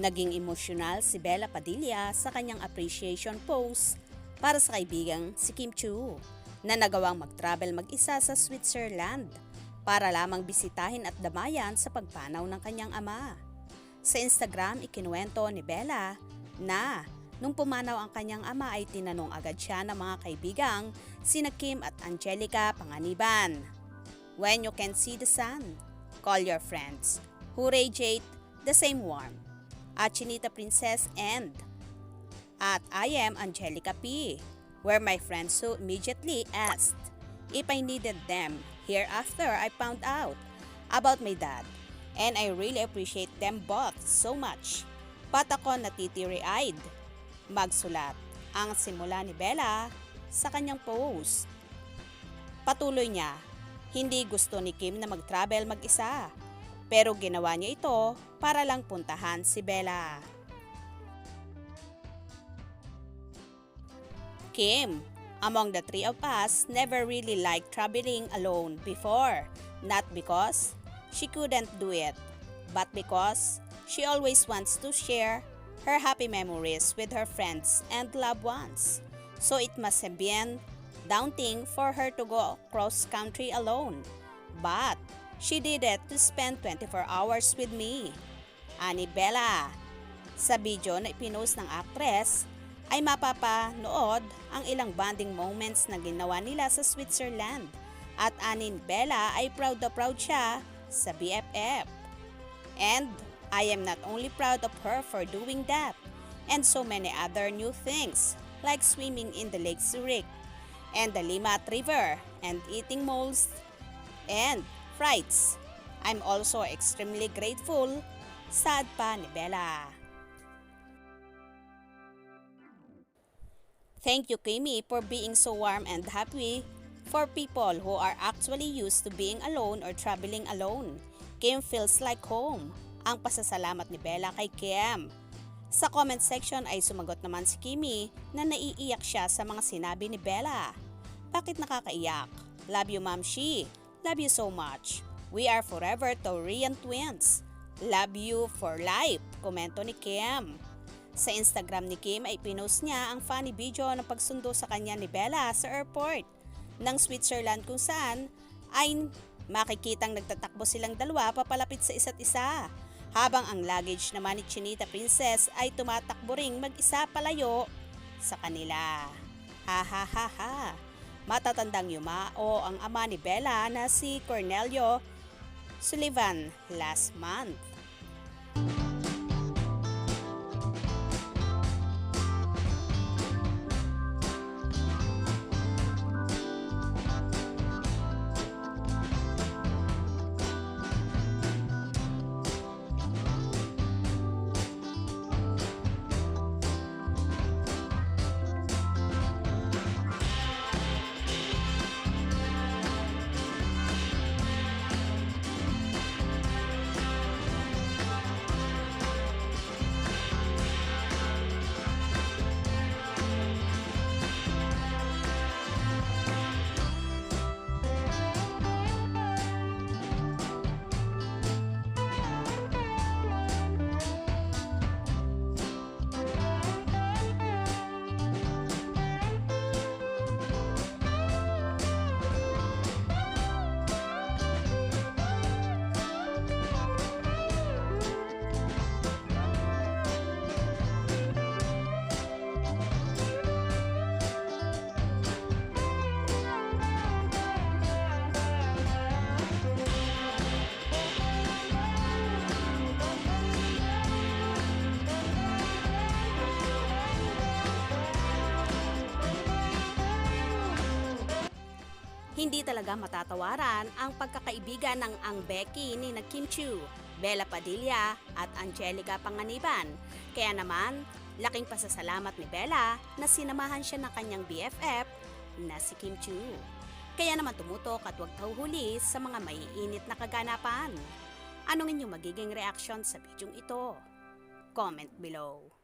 Naging emosyonal si Bella Padilla sa kanyang appreciation post para sa kaibigang si Kim Chiu na nagawang mag-travel mag-isa sa Switzerland para lamang bisitahin at damayan sa pagpanaw ng kanyang ama. Sa Instagram, ikinuwento ni Bella na nung pumanaw ang kanyang ama ay tinanong agad siya ng mga kaibigang sina Kim at Angelica Panganiban. When you can see the sun, call your friends who radiate the same warmth. At Chinita Princess and at I am Angelica P, where my friends so immediately asked if I needed them. Hereafter, I found out about my dad, and I really appreciate them both so much. Pat ako natitiri-eyed magsulat ang simula ni Bella sa kanyang post. Patuloy niya, hindi gusto ni Kim na mag-travel mag-isa, pero ginawa niya ito para lang puntahan si Bella. Kim, among the three of us, never really liked traveling alone before. Not because she couldn't do it, but because she always wants to share her happy memories with her friends and loved ones. So it must have been daunting for her to go cross country alone. But she did it to spend 24 hours with me. Ani Bella. Sa video na ipinost ng actress ay mapapanood ang ilang bonding moments na ginawa nila sa Switzerland. At anin Bella ay proud na proud siya sa BFF. And I am not only proud of her for doing that and so many other new things like swimming in the Lake Zurich and the Limat River and eating moles and frights. I'm also extremely grateful, sad pa ni Bella. Thank you, Kimi, for being so warm and happy for people who are actually used to being alone or traveling alone. Kim feels like home. Ang pasasalamat ni Bella kay Kim. Sa comment section ay sumagot naman si Kimi na naiiyak siya sa mga sinabi ni Bella. Bakit nakakaiyak? Love you, Ma'am Shi. Love you so much. We are forever Taurian twins. Love you for life. Komento ni Kim. Sa Instagram ni Kim ay pinost niya ang funny video ng pagsundo sa kanya ni Bella sa airport ng Switzerland kung saan ay makikitang nagtatakbo silang dalawa papalapit sa isa't isa. Habang ang luggage naman ni Chinita Princess ay tumatakbo ring mag-isa palayo sa kanila. Ha ha ha ha. Matatandang yumao ang ama ni Bella na si Cornelio Sullivan last month. Hindi talaga matatawaran ang pagkakaibigan ng Ang Becky ni Kim Chiu, Bella Padilla at Angelica Panganiban. Kaya naman, laking pasasalamat ni Bella na sinamahan siya ng kanyang BFF na si Kim Chiu. Kaya naman tumutok at huwag pahuhuli sa mga maiinit na kaganapan. Anong inyong magiging reaction sa bidyong ito? Comment below.